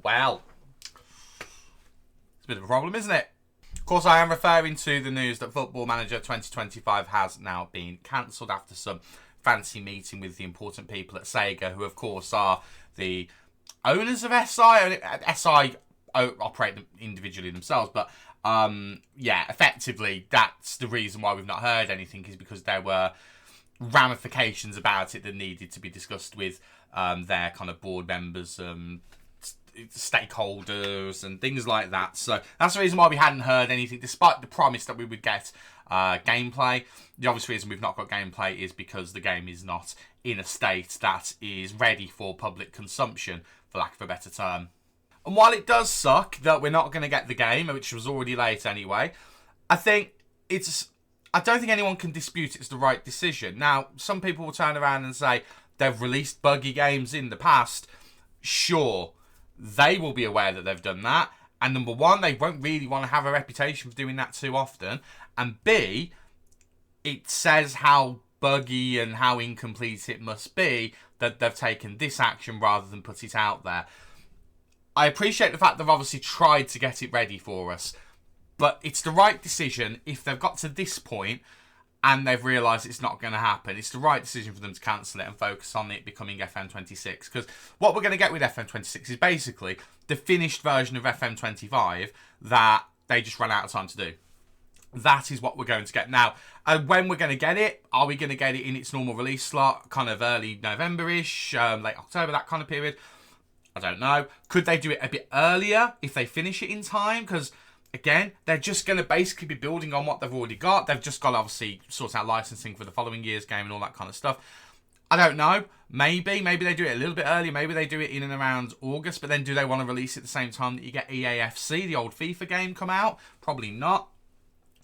Well, it's a bit of a problem, isn't it? Of course, I am referring to the news that Football Manager 2025 has now been cancelled after some fancy meeting with the important people at Sega, who, of course, are the owners of SI. SI operate individually themselves, but yeah, effectively, that's the reason why we've not heard anything, is because there were ramifications about it that needed to be discussed with their kind of board members, stakeholders and things like that. So that's the reason why we hadn't heard anything, despite the promise that we would get gameplay. The obvious reason we've not got gameplay is because the game is not in a state that is ready for public consumption, for lack of a better term. And while it does suck that we're not going to get the game, which was already late anyway, I don't think anyone can dispute it's the right decision. Now, some people will turn around and say they've released buggy games in the past. Sure, they will be aware that they've done that. And number one, they won't really want to have a reputation for doing that too often. And B, it says how buggy and how incomplete it must be that they've taken this action rather than put it out there. I appreciate the fact they've obviously tried to get it ready for us, but it's the right decision if they've got to this point and they've realised it's not going to happen. It's the right decision for them to cancel it and focus on it becoming FM26. Because what we're going to get with FM26 is basically the finished version of FM25 that they just ran out of time to do. That is what we're going to get. Now, when we're going to get it, are we going to get it in its normal release slot, kind of early November-ish, late October, that kind of period? I don't know. Could they do it a bit earlier if they finish it in time? Because, again, they're just going to basically be building on what they've already got. They've just got to obviously sort out licensing for the following year's game and all that kind of stuff. I don't know. Maybe they do it a little bit earlier. Maybe they do it in and around August. But then do they want to release it at the same time that you get EAFC, the old FIFA game, come out? Probably not.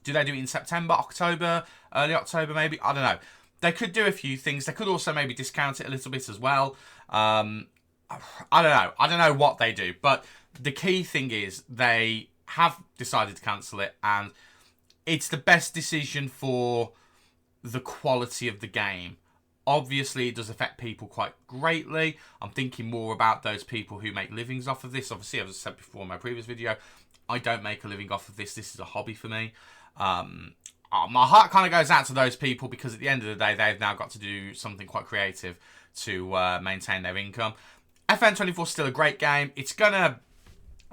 Do they do it in September, October, early October maybe? I don't know. They could do a few things. They could also maybe discount it a little bit as well. I don't know. I don't know what they do. But the key thing is they have decided to cancel it, and it's the best decision for the quality of the game. Obviously, it does affect people quite greatly. I'm thinking more about those people who make livings off of this. Obviously, as I said before in my previous video, I don't make a living off of this. This is a hobby for me. My heart kind of goes out to those people because at the end of the day, they've now got to do something quite creative to maintain their income. FN24 is still a great game. It's going to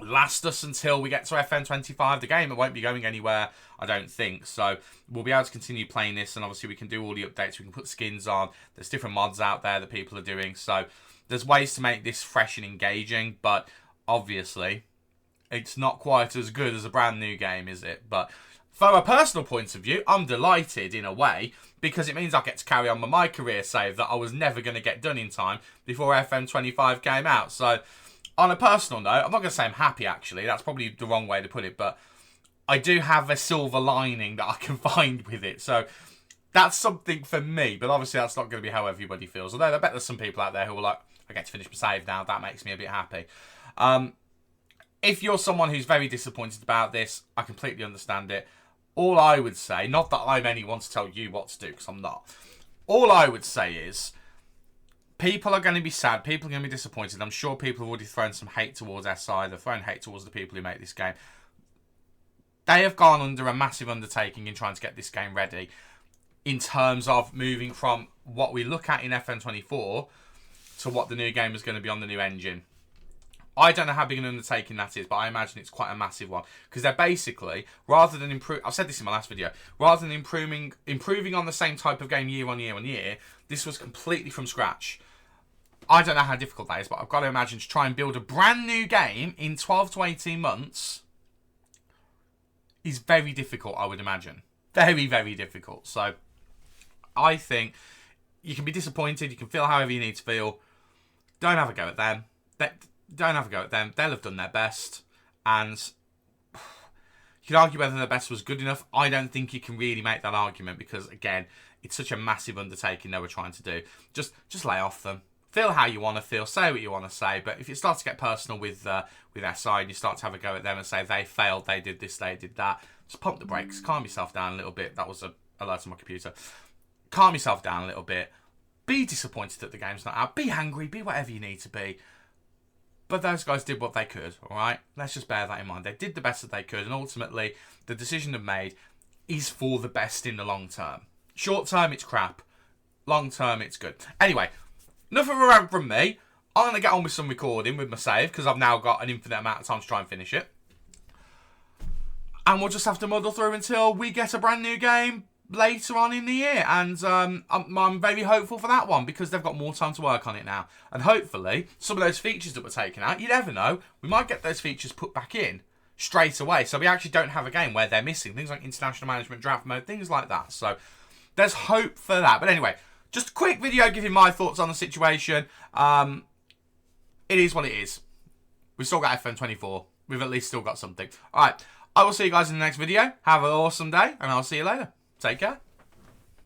last us until we get to FN25. The game, it won't be going anywhere, I don't think. So we'll be able to continue playing this, and obviously we can do all the updates. We can put skins on. There's different mods out there that people are doing. So there's ways to make this fresh and engaging, but obviously it's not quite as good as a brand new game, is it? But from a personal point of view, I'm delighted in a way, because it means I get to carry on my MyCareer save that I was never going to get done in time before FM25 came out. So, on a personal note, I'm not going to say I'm happy, actually. That's probably the wrong way to put it, but I do have a silver lining that I can find with it. So, that's something for me, but obviously that's not going to be how everybody feels. Although I bet there's some people out there who are like, I get to finish my save now, that makes me a bit happy. If you're someone who's very disappointed about this, I completely understand it. All I would say, not that I'm anyone to tell you what to do, because I'm not. All I would say is, people are going to be sad, people are going to be disappointed. I'm sure people have already thrown some hate towards SI, they've thrown hate towards the people who make this game. They have gone under a massive undertaking in trying to get this game ready, in terms of moving from what we look at in FN24 to what the new game is going to be on the new engine. I don't know how big an undertaking that is, but I imagine it's quite a massive one. Because they're basically, rather than improve, I've said this in my last video, rather than improving on the same type of game year on year on year, this was completely from scratch. I don't know how difficult that is, but I've got to imagine to try and build a brand new game in 12 to 18 months is very difficult, I would imagine. Very, very difficult. So, I think you can be disappointed, you can feel however you need to feel. Don't have a go at them. Don't have a go at them. They'll have done their best. And you could argue whether their best was good enough. I don't think you can really make that argument because, again, it's such a massive undertaking they were trying to do. Just lay off them. Feel how you want to feel. Say what you want to say. But if you start to get personal with SI and you start to have a go at them and say they failed, they did this, they did that, just pump the brakes. Calm yourself down a little bit. That was a alert on my computer. Calm yourself down a little bit. Be disappointed that the game's not out. Be angry. Be whatever you need to be. But those guys did what they could, all right? Let's just bear that in mind. They did the best that they could, and ultimately, the decision they've made is for the best in the long term. Short term, it's crap. Long term, it's good. Anyway, enough of a rant from me. I'm going to get on with some recording with my save, because I've now got an infinite amount of time to try and finish it. And we'll just have to muddle through until we get a brand new game later on in the year, and I'm very hopeful for that one because they've got more time to work on it now, and hopefully some of those features that were taken out, you never know, we might get those features put back in straight away, so we actually don't have a game where they're missing things like international management, draft mode, things like that. So there's hope for that. But anyway, just a quick video giving my thoughts on the situation. It is what it is. We've still got FM24. We've at least still got something. All right, I will see you guys in the next video. Have an awesome day, and I'll see you later. Take care.